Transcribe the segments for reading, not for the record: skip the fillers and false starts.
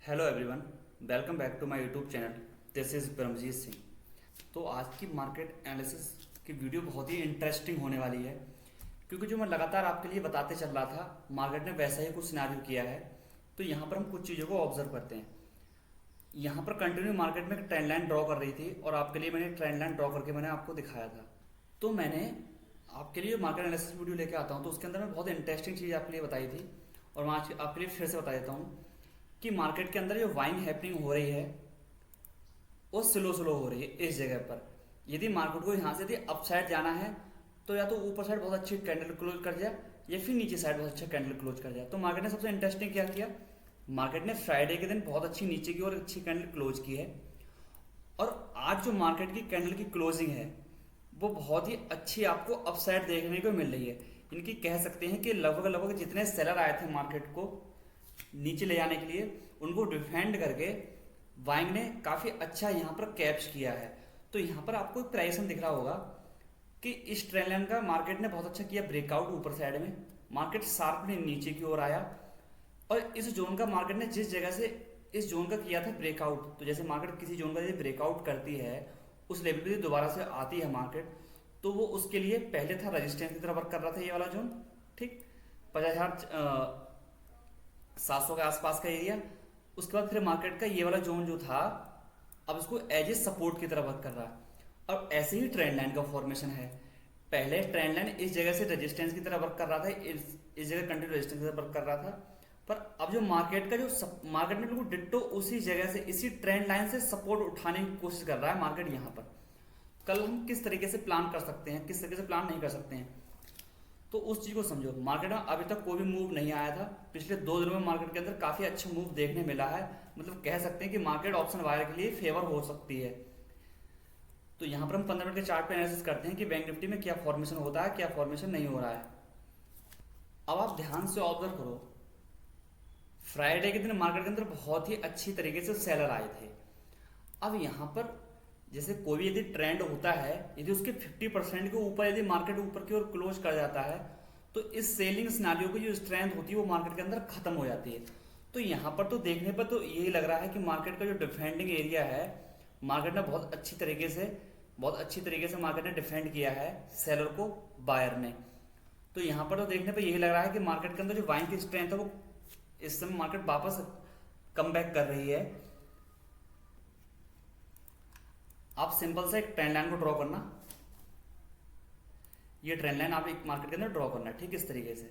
Hello everyone, welcome back to my YouTube channel. This is Brahmjit Singh. तो आज की market analysis की वीडियो बहुत ही इंटरेस्टिंग होने वाली है, क्योंकि जो मैं लगातार आपके लिए बताते चल रहा था मार्केट ने वैसा ही कुछ सिनारियो किया है। तो यहाँ पर हम कुछ चीज़ों को ऑब्जर्व करते हैं। यहाँ पर कंटिन्यू मार्केट में ट्रेंड लाइन ड्रॉ कर रही थी और आपके लिए मैंने ट्रेंड लाइन ड्रॉ करके मैंने आपको दिखाया था। तो मैंने आपके लिए मार्केट एनालिसिस वीडियो लेके आता हूँ, तो उसके अंदर मैं बहुत इंटरेस्टिंग चीज़ आपके लिए बताई थी और मैं आज आपके लिए फिर से बता देता हूँ कि मार्केट के अंदर जो वाइंग हैपनिंग हो रही है वो स्लो स्लो हो रही है इस जगह पर। यदि मार्केट को यहाँ से यदि अप साइड जाना है तो या तो ऊपर साइड बहुत अच्छी कैंडल क्लोज कर जाए या फिर नीचे साइड बहुत अच्छा कैंडल क्लोज कर जाए। तो मार्केट ने सबसे इंटरेस्टिंग क्या किया, मार्केट ने फ्राइडे के दिन बहुत अच्छी नीचे की ओर अच्छी कैंडल क्लोज की है और आज जो मार्केट की कैंडल की क्लोजिंग है वो बहुत ही अच्छी आपको अपसाइड देखने को मिल रही है। इनकी कह सकते हैं कि लगभग लगभग जितने सेलर आए थे मार्केट को नीचे ले जाने के लिए उनको डिफेंड करके वाइंग ने काफ़ी अच्छा यहाँ पर कैप्च किया है। तो यहाँ पर आपको एक प्राइसन दिख रहा होगा कि इस ट्रेंड लाइन का मार्केट ने बहुत अच्छा किया ब्रेकआउट ऊपर साइड में, मार्केट शार्पली नीचे की ओर आया और इस जोन का मार्केट ने जिस जगह से इस जोन का किया था ब्रेकआउट, तो जैसे मार्केट किसी जोन का यदि ब्रेकआउट करती है उस लेवल पे दोबारा से आती है मार्केट, तो वो उसके लिए पहले था रजिस्टेंस की तरह वर्क कर रहा था ये वाला जोन, ठीक 50,700 के आसपास का एरिया। उसके बाद फिर मार्केट का ये वाला जोन जो था अब इसको एज ए सपोर्ट की तरह वर्क कर रहा है। अब ऐसे ही ट्रेंड लाइन का फॉर्मेशन है। पहले ट्रेंड लाइन इस जगह से रेजिस्टेंस की तरह वर्क कर रहा था, इस जगह कंटिन्यू रेजिस्टेंस की तरह वर्क कर रहा था, पर अब जो मार्केट का जो मार्केट में बिल्कुल डिट्टो उसी जगह से इसी ट्रेंड लाइन से सपोर्ट उठाने की कोशिश कर रहा है मार्केट। यहाँ पर कल हम किस तरीके से प्लान कर सकते हैं, किस तरीके से प्लान नहीं कर सकते हैं, तो उस चीज को समझो। मार्केट में अभी तक कोई भी मूव नहीं आया था। पिछले 2 दिनों में मार्केट के अंदर काफी अच्छा मूव देखने मिला है, मतलब कह सकते हैं कि मार्केट ऑप्शन बायर के लिए फेवर हो सकती है। तो यहाँ पर हम 15 मिनट के चार्ट पे एनालिसिस करते हैं कि बैंक निफ्टी में क्या फॉर्मेशन होता है, क्या फॉर्मेशन नहीं हो रहा है। अब आप ध्यान से ऑब्जर्व करो, फ्राइडे के दिन मार्केट के अंदर बहुत ही अच्छी तरीके से सेलर आए थे। अब यहाँ पर जैसे कोई भी यदि ट्रेंड होता है, यदि उसके 50% के ऊपर यदि मार्केट ऊपर की ओर क्लोज कर जाता है तो इस सेलिंग सिनारियो की जो स्ट्रेंथ होती है वो मार्केट के अंदर खत्म हो जाती है। तो यहाँ पर तो देखने पर तो यही लग रहा है कि मार्केट का जो डिफेंडिंग एरिया है मार्केट ने बहुत अच्छी तरीके से मार्केट ने डिफेंड किया है सेलर को बायर ने। तो यहाँ पर तो देखने पर यही लग रहा है कि मार्केट के अंदर जो बाइंग की स्ट्रेंथ है वो इस समय मार्केट वापस कम बैक कर रही है। आप सिंपल से एक ट्रेंड लाइन को ड्रॉ करना, ये ट्रेंड लाइन आप एक मार्केट के अंदर ड्रॉ करना है, ठीक इस तरीके से।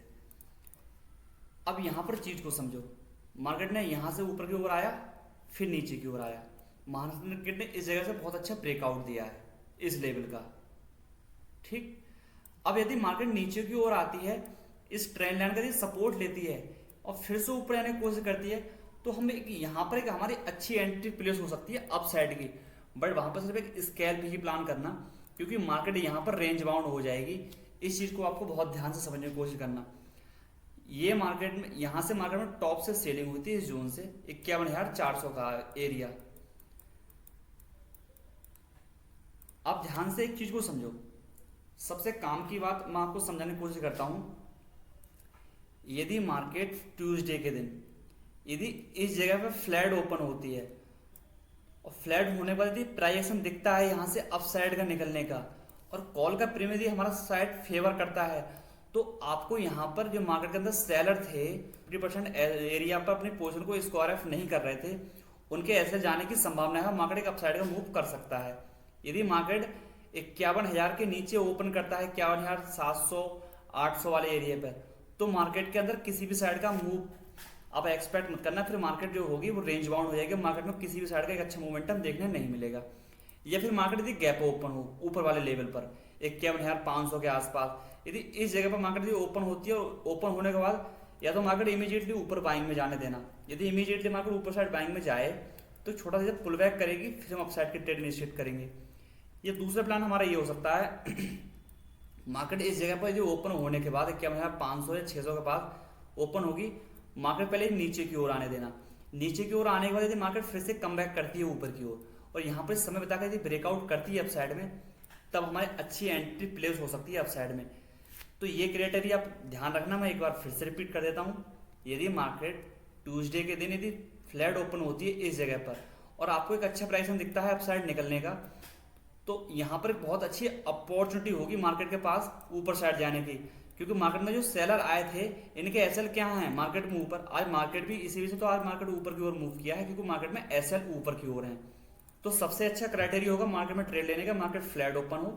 अब यहां पर चीज को समझो, मार्केट ने यहां से ऊपर की ओर आया फिर नीचे की ओर आया, मार्केट ने इस जगह से बहुत अच्छा ब्रेकआउट दिया है इस लेवल का, ठीक। अब यदि मार्केट नीचे की ओर आती है, इस ट्रेंड लाइन का यदि सपोर्ट लेती है और फिर से ऊपर आने की कोशिश करती है तो हम यहाँ पर एक हमारी अच्छी एंट्री प्लेस हो सकती है अप साइड की। बट वहां पर सिर्फ एक स्केल पे ही प्लान करना, क्योंकि मार्केट यहाँ पर रेंज बाउंड हो जाएगी। इस चीज को आपको बहुत ध्यान से समझने की कोशिश करना। ये मार्केट में यहाँ से मार्केट में टॉप से सेलिंग हुई थी इस जोन से 51,400 का एरिया। आप ध्यान से एक चीज को समझो, सबसे काम की बात मैं आपको समझाने की कोशिश करता हूं। यदि मार्केट ट्यूसडे के दिन यदि इस जगह पर फ्लैट ओपन होती है और फ्लैट होने पर यदि प्राइजेशन दिखता है यहाँ से अप साइड का निकलने का और कॉल का प्रीमियम यदि हमारा साइड फेवर करता है, तो आपको यहाँ पर जो मार्केट के अंदर सेलर थे 50% एरिया पर अपनी पोजीशन को स्क्वायर ऑफ नहीं कर रहे थे, उनके ऐसे जाने की संभावना है। मार्केट एक अपसाइड का मूव कर सकता है। यदि मार्केट 51,000 के नीचे ओपन करता है 51,700 800 वाले एरिया पर, तो मार्केट के अंदर किसी भी साइड का मूव आप एक्सपेक्ट मत करना। फिर मार्केट जो होगी वो रेंज बाउंड हो जाएगी, मार्केट में किसी भी साइड का एक अच्छा मोमेंटम देखने नहीं मिलेगा। या फिर मार्केट यदि गैप ओपन हो ऊपर वाले लेवल पर 51,500 के आसपास, यदि इस जगह पर मार्केट यदि ओपन होती है और ओपन होने के बाद या तो मार्केट इमीडिएटली ऊपर बाइंग में जाने देना। यदि इमीडिएटली मार्केट ऊपर साइड बाइंग में जाए तो छोटा सा पुल बैक करेगी, फिर हम अपसाइड के ट्रेड इनिशिएट करेंगे। ये दूसरा प्लान हमारा ये हो सकता है मार्केट इस जगह पर यदि ओपन होने के बाद 51,500 या 600 के पास ओपन होगी, मार्केट पहले नीचे की ओर आने देना। नीचे की ओर आने के बाद यदि मार्केट फिर से कम बैक करती है ऊपर की ओर और यहाँ पर समय बताकर यदि ब्रेकआउट करती है अपसाइड में, तब हमारी अच्छी एंट्री प्लेस हो सकती है अपसाइड में। तो ये क्राइटेरिया आप ध्यान रखना। मैं एक बार फिर से रिपीट कर देता हूँ, यदि मार्केट ट्यूसडे के दिन यदि फ्लैट ओपन होती है इस जगह पर और आपको एक अच्छा प्राइस दिखता है अपसाइड निकलने का, तो यहाँ पर एक बहुत अच्छी अपॉर्चुनिटी होगी मार्केट के पास ऊपर साइड जाने की। क्योंकि मार्केट में जो सेलर आए थे इनके एसएल क्या है मार्केट में ऊपर, आज मार्केट भी इसी वजह से तो आज मार्केट ऊपर की ओर मूव किया है क्योंकि मार्केट में एसएल ऊपर की ओर है। तो सबसे अच्छा क्राइटेरिया होगा मार्केट में ट्रेड लेने का, मार्केट फ्लैट ओपन हो,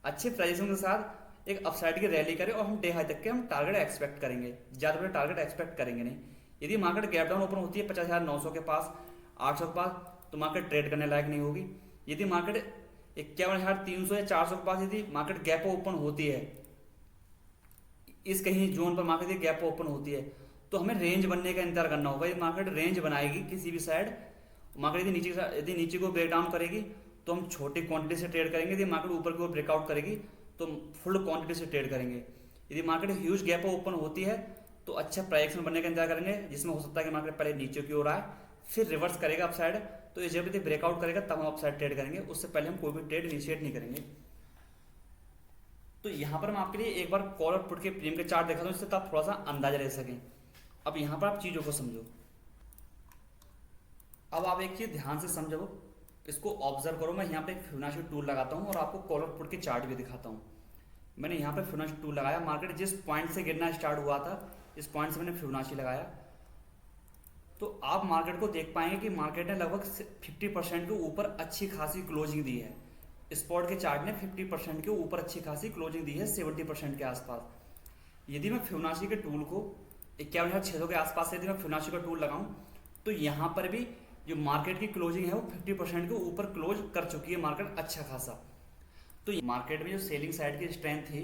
अच्छे प्राइसिंग के साथ एक अपसाइड की रैली करे और हम डे हाई तक के हम टारगेट एक्सपेक्ट करेंगे, ज़्यादा बड़े टारगेट एक्सपेक्ट करेंगे नहीं। यदि मार्केट गैप डाउन ओपन होती है 50,900 के पास, 800 के पास, तो मार्केट ट्रेड करने लायक नहीं होगी। यदि मार्केट 51,300 या 400 के पास यदि मार्केट गैप ओपन होती है, इस कहीं जोन पर मार्केट गैप ओपन होती है, तो हमें रेंज बनने का इंतजार करना होगा। यदि मार्केट रेंज बनाएगी किसी भी साइड, मार्केट यदि नीचे को ब्रेक डाउन करेगी तो हम छोटी क्वांटिटी से ट्रेड करेंगे, यदि मार्केट ऊपर की ओर ब्रेकआउट करेगी तो फुल क्वांटिटी से ट्रेड करेंगे। यदि मार्केट ह्यूज गैप ओपन होती है तो अच्छा प्राइस में बनने का इंतजार करेंगे, जिसमें हो सकता है कि मार्केट पहले नीचे की ओर आए फिर रिवर्स करेगा अपसाइड, तो इस जगह पे ब्रेकआउट करेगा तब हम अपसाइड ट्रेड करेंगे, उससे पहले हम कोई भी ट्रेड इनिशिएट नहीं करेंगे। तो यहाँ पर मैं आपके लिए एक बार कॉल और पुट के प्रीमियम के चार्ट दिखाता हूँ जिससे आप थोड़ा सा अंदाजा ले सकें। अब यहाँ पर आप चीज़ों को समझो। अब आप एक चीज़ ध्यान से समझो, इसको ऑब्जर्व करो। मैं यहाँ पे एक फिबोनाची टूल लगाता हूँ और आपको कॉल और पुट के चार्ट भी दिखाता हूँ। मैंने यहाँ पे फिबोनाची टूल लगाया, मार्केट जिस पॉइंट से गिरना स्टार्ट हुआ था इस पॉइंट से मैंने फिबोनाची लगाया, तो आप मार्केट को देख पाएंगे कि मार्केट ने लगभग 50% के ऊपर अच्छी खासी क्लोजिंग दी है। स्पॉट के चार्ट ने 50% के ऊपर अच्छी खासी क्लोजिंग दी है, 70% के आसपास। यदि मैं फिबोनाची के टूल को 51,600 के आसपास से यदि मैं फिबोनाची का टूल लगाऊं तो यहाँ पर भी जो मार्केट की क्लोजिंग है वो 50% के ऊपर क्लोज कर चुकी है मार्केट अच्छा खासा। तो मार्केट में जो सेलिंग साइड की स्ट्रेंथ थी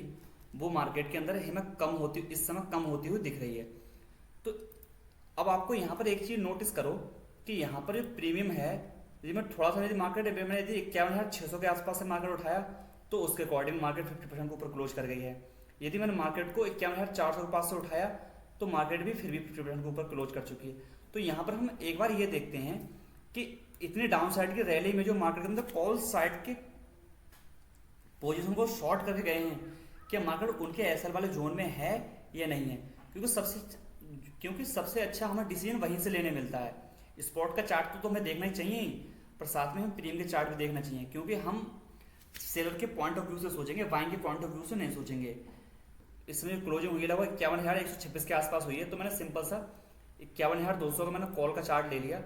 वो मार्केट के अंदर हमें कम होती, इस समय कम होती हुई दिख रही है। तो अब आपको यहाँ पर एक चीज़ नोटिस करो कि यहाँ पर जो प्रीमियम है, यदि मैं थोड़ा सा यदि मार्केट मैंने यदि 51,600 के आसपास से मार्केट उठाया तो उसके अकॉर्डिंग मार्केट 50% के ऊपर क्लोज कर गई है। यदि मैंने मार्केट को 51,400 के पास से उठाया तो मार्केट भी फिर भी 50% के ऊपर क्लोज कर चुकी है। तो यहाँ पर हम एक बार ये देखते हैं कि इतनी डाउन साइड की रैली में जो मार्केट के अंदर कॉल साइड के पोजीशन को शॉर्ट करके गए हैं, क्या मार्केट उनके एसएल वाले जोन में है या नहीं है। क्योंकि सबसे अच्छा हमें डिसीजन वहीं से लेने मिलता है। स्पॉट का चार्ट तो हमें देखना ही चाहिए ही, पर साथ में हम प्रीमियम के चार्ट भी देखना चाहिए, क्योंकि हम सेलर के पॉइंट ऑफ व्यू से सोचेंगे, बाइंग के पॉइंट ऑफ व्यू से नहीं सोचेंगे। इसमें क्लोजिंग हुई लगभग 51,126 के आसपास हुई है, तो मैंने सिंपल सा 51,200 का मैंने कॉल का चार्ट ले लिया।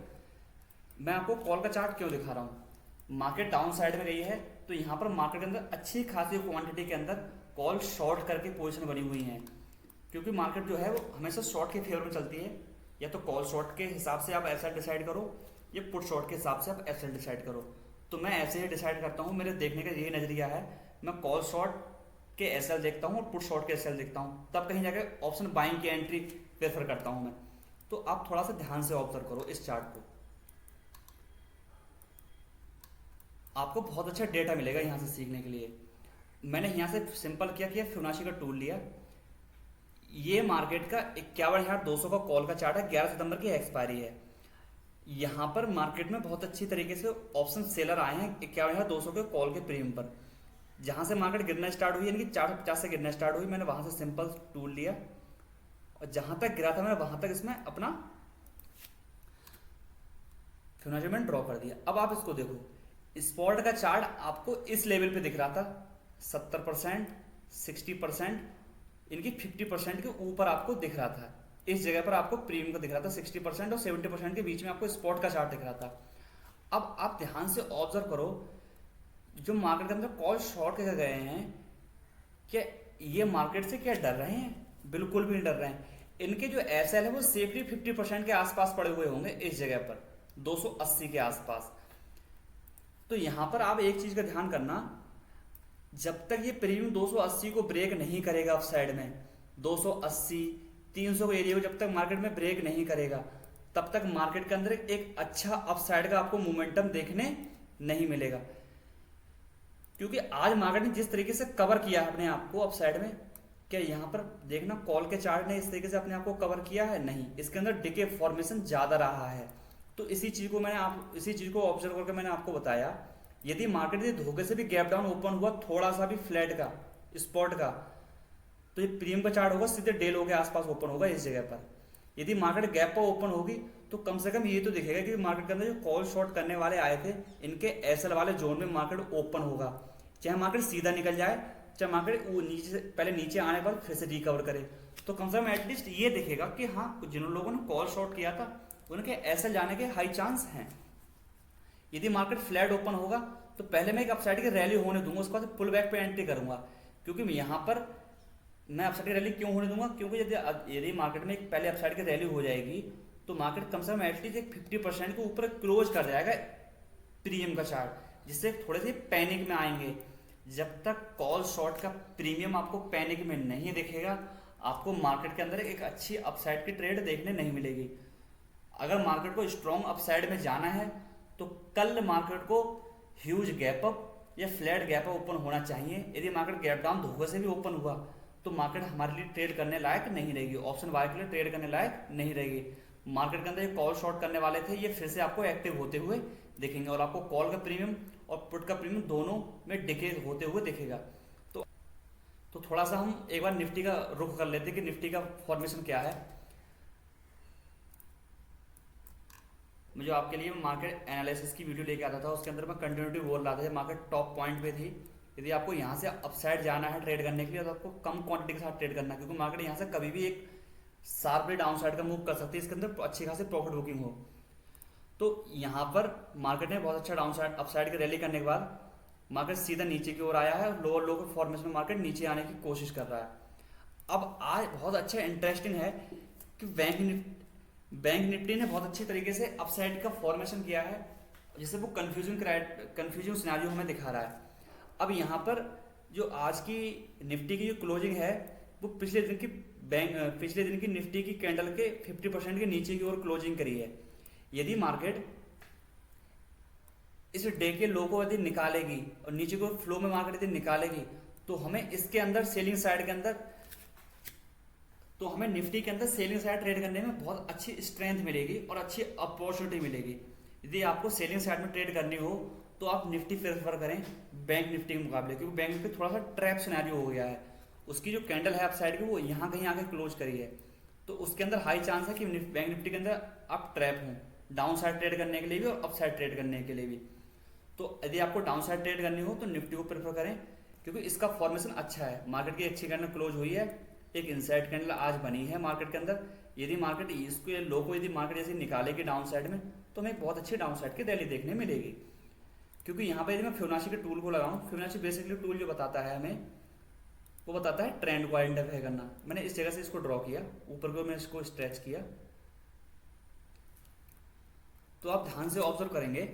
मैं आपको कॉल का चार्ट क्यों दिखा रहा हूँ, मार्केट डाउन साइड में गई है तो यहाँ पर मार्केट के अंदर अच्छी खासी क्वांटिटी के अंदर कॉल शॉर्ट करके पोजीशन बनी हुई है। क्योंकि मार्केट जो है वो हमेशा शॉर्ट के फेवर में चलती है, या तो कॉल शॉर्ट के हिसाब से आप एसएल डिसाइड करो या पुट शॉर्ट के हिसाब से आप एसएल डिसाइड करो। तो मैं ऐसे ही डिसाइड करता हूँ, मेरे देखने का यही नजरिया है। मैं कॉल शॉर्ट के एसएल देखता हूँ और पुट शॉर्ट के एसएल देखता हूँ, तब कहीं जाकर ऑप्शन बाइंग की एंट्री प्रेफर करता हूँ मैं। तो आप थोड़ा सा ध्यान से ऑब्जर्व करो इस चार्ट को, आपको बहुत अच्छा डेटा मिलेगा यहाँ से सीखने के लिए। मैंने यहाँ से सिंपल क्या किया, फिबोनाची का टूल लिया। ये मार्केट का 51,200 का कॉल का चार्ट है, 11 सितंबर की एक्सपायरी है। यहाँ पर मार्केट में बहुत अच्छी तरीके से ऑप्शन सेलर आए हैं 51,200 के कॉल के प्रीमियम पर। जहाँ से मार्केट गिरना स्टार्ट हुई, यानी कि 450 से गिरना स्टार्ट हुई, मैंने वहाँ से सिंपल टूल लिया और जहाँ तक गिरा था मैंने वहाँ तक इसमें अपना फिबोनाची मैंने ड्रॉ कर दिया। अब आप इसको देखो, स्पॉट का चार्ट आपको इस लेवल पे दिख रहा था 70%, 60%, इनकी 50% के ऊपर आपको दिख रहा था। इस जगह पर आपको प्रीमियम का दिख रहा था 60% और 70% के बीच में आपको स्पॉट का चार्ट दिख रहा था। अब आप ध्यान से ऑब्जर्व करो, जो मार्केट के अंदर कॉल शॉर्ट के गए हैं, क्या ये मार्केट से क्या डर रहे हैं? बिल्कुल भी नहीं डर रहे हैं। इनके जो एसएल है वो सेफली 50% के आसपास पड़े हुए होंगे इस जगह पर, 280 के आसपास। तो यहां पर आप एक चीज का ध्यान करना, जब तक ये प्रीमियम 280 को ब्रेक नहीं करेगा अप साइड में, 280 300 के एरिया को जब तक मार्केट में ब्रेक नहीं करेगा, तब तक मार्केट के अंदर एक अच्छा अप साइड का आपको मोमेंटम देखने नहीं मिलेगा। क्योंकि आज मार्केट ने जिस तरीके से कवर किया है अपने आप को अप साइड में, क्या यहाँ पर देखना कॉल के चार्ट ने इस तरीके से अपने आप को कवर किया है? नहीं, इसके अंदर डिके फॉर्मेशन ज्यादा रहा है। तो इसी चीज को ऑब्जर्व करके मैंने आपको बताया, यदि मार्केट यदि धोखे से भी गैप डाउन ओपन हुआ थोड़ा सा भी फ्लैट का, स्पॉट का, तो ये प्रीमियम का चार्ट होगा सीधे डे लो के आसपास ओपन होगा इस जगह पर। यदि मार्केट गैप पर ओपन होगी तो कम से कम ये तो दिखेगा कि मार्केट के अंदर जो कॉल शॉर्ट करने वाले आए थे इनके एसएल वाले जोन में मार्केट ओपन होगा। चाहे मार्केट सीधा निकल जाए, चाहे मार्केट वो नीचे से पहले नीचे आने के बाद फिर से रिकवर करे, तो कम से कम एटलीस्ट ये दिखेगा कि हाँ जिन लोगों ने कॉल शॉर्ट किया था उनके एसएल जाने के हाई चांस हैं। यदि मार्केट फ्लैट ओपन होगा तो पहले मैं एक अपसाइड की रैली होने दूंगा, उसके बाद पुल बैक पे एंट्री करूंगा। क्योंकि यहाँ पर मैं अपसाइड की रैली क्यों होने दूंगा, क्योंकि यदि मार्केट में एक पहले अपसाइड की रैली हो जाएगी तो मार्केट कम से कम एटलीस्ट एक 50% के ऊपर क्लोज कर जाएगा प्रीमियम का चार्ट, जिससे थोड़े से पैनिक में आएंगे। जब तक कॉल शॉर्ट का प्रीमियम आपको पैनिक में नहीं दिखेगा, आपको मार्केट के अंदर एक अच्छी अपसाइड की ट्रेड देखने नहीं मिलेगी। अगर मार्केट को स्ट्रॉन्ग अपसाइड में जाना है तो कल मार्केट को ह्यूज गैप अप या फ्लैट गैप अप ओपन होना चाहिए। यदि मार्केट गैप डाउन धोखे से भी ओपन हुआ तो मार्केट हमारे लिए ट्रेड करने लायक नहीं रहेगी, ऑप्शन बाय के लिए ट्रेड करने लायक नहीं रहेगी। मार्केट के अंदर ये कॉल शॉर्ट करने वाले थे, ये फिर से आपको एक्टिव होते हुए दिखेंगे और आपको कॉल का प्रीमियम और पुट का प्रीमियम दोनों में डिके होते हुए दिखेगा। तो थोड़ा सा हम एक बार निफ्टी का रुख कर लेते हैं कि निफ्टी का फॉर्मेशन क्या है। मैं जो आपके लिए मार्केट एनालिसिस की वीडियो लेके आता था उसके अंदर मैं कंटिन्यूटी बोल रहा था, जब मार्केट टॉप पॉइंट पे थी, यदि आपको यहाँ से अपसाइड जाना है ट्रेड करने के लिए तो आपको कम क्वांटिटी के साथ ट्रेड करना है, क्योंकि मार्केट यहाँ से कभी भी एक शार्पली डाउन साइड का मूव कर सकती है, इसके अंदर अच्छी खासी प्रॉफिट बुकिंग हो। तो यहाँ पर मार्केट ने बहुत अच्छा डाउन साइड अपसाइड की रैली करने के बाद मार्केट सीधा नीचे की ओर आया है और लोअर लो के फॉर्मेशन में मार्केट नीचे आने की कोशिश कर रहा है। अब आज बहुत अच्छा इंटरेस्टिंग है कि बैंक निफ्टी ने बहुत अच्छे तरीके से अपसाइड का फॉर्मेशन किया है, जिससे वो कंफ्यूजन सिनेरियो हमें दिखा रहा है। अब यहाँ पर जो आज की निफ्टी की जो क्लोजिंग है वो पिछले दिन की निफ्टी की कैंडल के 50% के नीचे की ओर क्लोजिंग करी है। यदि मार्केट इस डे के लो को यदि निकालेगी और नीचे को फ्लो में मार्केट यदि निकालेगी तो हमें इसके अंदर सेलिंग साइड के अंदर तो हमें निफ्टी के अंदर सेलिंग साइड ट्रेड करने में बहुत अच्छी स्ट्रेंथ मिलेगी और अच्छी अपॉर्चुनिटी मिलेगी। यदि आपको सेलिंग साइड में ट्रेड करनी हो तो आप निफ्टी प्रेफर करें बैंक निफ्टी के मुकाबले, क्योंकि बैंक निफ्टी थोड़ा सा ट्रैप सिनेरियो हो गया है। उसकी जो कैंडल है अपसाइड की वो यहाँ कहीं आके क्लोज करी है, तो उसके अंदर हाई चांस है कि बैंक निफ्टी के अंदर आप ट्रैप हों डाउन साइड ट्रेड करने के लिए भी और अप साइड ट्रेड करने के लिए भी। तो यदि आपको डाउन साइड ट्रेड करनी हो तो निफ्टी को प्रेफर करें, क्योंकि इसका फॉर्मेशन अच्छा है। मार्केट की अच्छी कैंडल क्लोज हुई है, एक इनसाइड कैंडल आज बनी है मार्केट के अंदर। यदि मार्केट इसको लो को यदि मार्केट जैसे निकालेगी डाउन साइड में तो हमें बहुत अच्छी डाउन साइड की रैली देखने मिलेगी। क्योंकि यहाँ पे यदि मैं फिबोनाची के टूल को लगाऊं, फिबोनाची बेसिकली टूल जो बताता है हमें वो बताता है ट्रेंड को आइडेंटिफाई करना। मैंने इस जगह से इसको ड्रॉ किया, ऊपर को मैं इसको स्ट्रेच किया, तो आप ध्यान से ऑब्जर्व करेंगे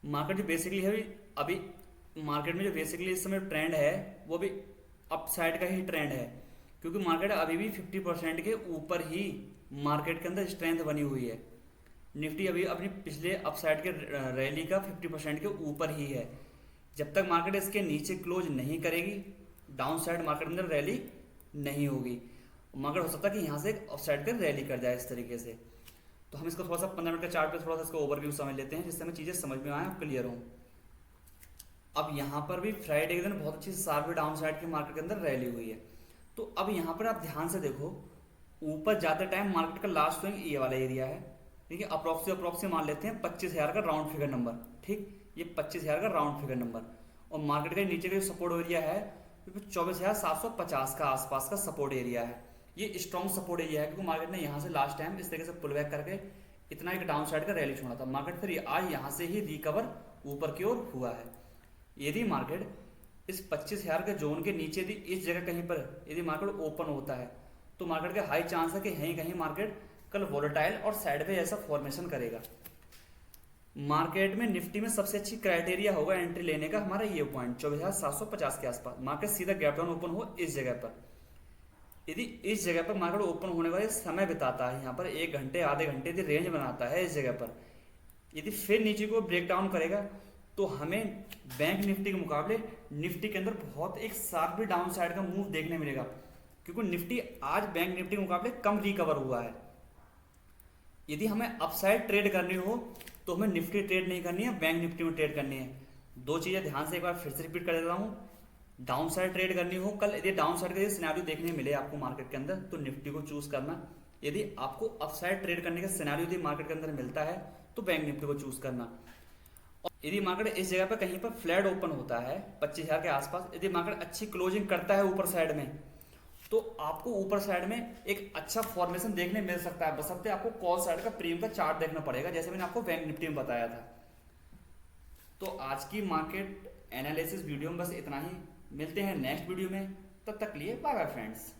मार्केट जो बेसिकली है अभी मार्केट में जो बेसिकली इस समय ट्रेंड है वो भी अप साइड का ही ट्रेंड है, क्योंकि मार्केट अभी भी 50% के ऊपर ही मार्केट के अंदर स्ट्रेंथ बनी हुई है। निफ्टी अभी अपनी पिछले अपसाइड के रैली का 50% के ऊपर ही है। जब तक मार्केट इसके नीचे क्लोज नहीं करेगी डाउन साइड मार्केट अंदर रैली नहीं होगी। मार्केट हो सकता है कि यहाँ से अपसाइड का रैली कर जाए इस तरीके से। तो हम इसको थोड़ा सा 15 मिनट के चार्ट पे थोड़ा सा इसका ओवरव्यू समझ लेते हैं, जिससे हमें चीज़ें समझ में आए और क्लियर हों। अब यहाँ पर भी फ्राइडे के दिन बहुत अच्छी शार्प डाउन साइड की मार्केट के अंदर रैली हुई है। तो अब यहाँ पर आप ध्यान से देखो, ऊपर जाते टाइम मार्केट का लास्ट स्विंग ये वाला एरिया है, ठीक है। अप्रोक्सी मान लेते हैं 25,000 का राउंड फिगर नंबर, ठीक, ये 25,000 का राउंड फिगर नंबर। और मार्केट के नीचे का जो सपोर्ट एरिया है 24,750 का आसपास का सपोर्ट एरिया है। ये स्ट्रॉन्ग सपोर्ट एरिया है, क्योंकि मार्केट ने यहाँ से लास्ट टाइम इस तरीके से पुल बैक करके इतना एक डाउन साइड का रैली छोड़ा था। मार्केट फिर आज यहाँ से ही रिकवर ऊपर की ओर हुआ है। यदि मार्केट इस 25,000 के जोन के नीचे यदि इस जगह कहीं पर यदि मार्केट ओपन होता है तो मार्केट का हाई चांस है कि कहीं मार्केट कल वोलेटाइल और साइडवे ऐसा फॉर्मेशन करेगा। मार्केट में निफ्टी में सबसे अच्छी क्राइटेरिया होगा एंट्री लेने का हमारा ये पॉइंट 24,750 के आसपास। मार्केट सीधा गैप डाउन ओपन हो इस जगह पर, यदि इस जगह पर मार्केट ओपन होने का समय बिताता है यहाँ पर 1 घंटे आधे घंटे यदि रेंज बनाता है इस जगह पर, यदि फिर नीचे को ब्रेक डाउन करेगा तो हमें बैंक निफ्टी के मुकाबले निफ्टी के अंदर बहुत एक शार्प डाउन साइड का मूव देखने मिलेगा, क्योंकि निफ्टी आज बैंक निफ्टी के मुकाबले कम रिकवर हुआ है। यदि हमें अपसाइड ट्रेड करनी हो तो हमें निफ्टी ट्रेड नहीं करनी है, बैंक निफ्टी में ट्रेड करनी है। दो चीजें ध्यान से एक बार फिर से रिपीट कर देता हूँ। डाउन साइड ट्रेड करनी हो कल, यदि डाउन साइड का सिनेरियो देखने मिले आपको मार्केट के अंदर, तो निफ्टी को चूज करना। यदि आपको अपसाइड ट्रेड करने का सिनेरियो यदि मार्केट के अंदर मिलता है तो बैंक निफ्टी को चूज करना। और यदि मार्केट इस जगह पर कहीं पर फ्लैट ओपन होता है 25,000 के आसपास, यदि मार्केट अच्छी क्लोजिंग करता है ऊपर साइड में, तो आपको ऊपर साइड में एक अच्छा फॉर्मेशन देखने मिल सकता है। बशर्ते आपको कॉल साइड का प्रीमियम का चार्ट देखना पड़ेगा, जैसे मैंने आपको बैंक निफ्टी में बताया था। तो आज की मार्केट एनालिसिस वीडियो में बस इतना ही। मिलते हैं नेक्स्ट वीडियो में, तब तक लिए बाय बाय फ्रेंड्स।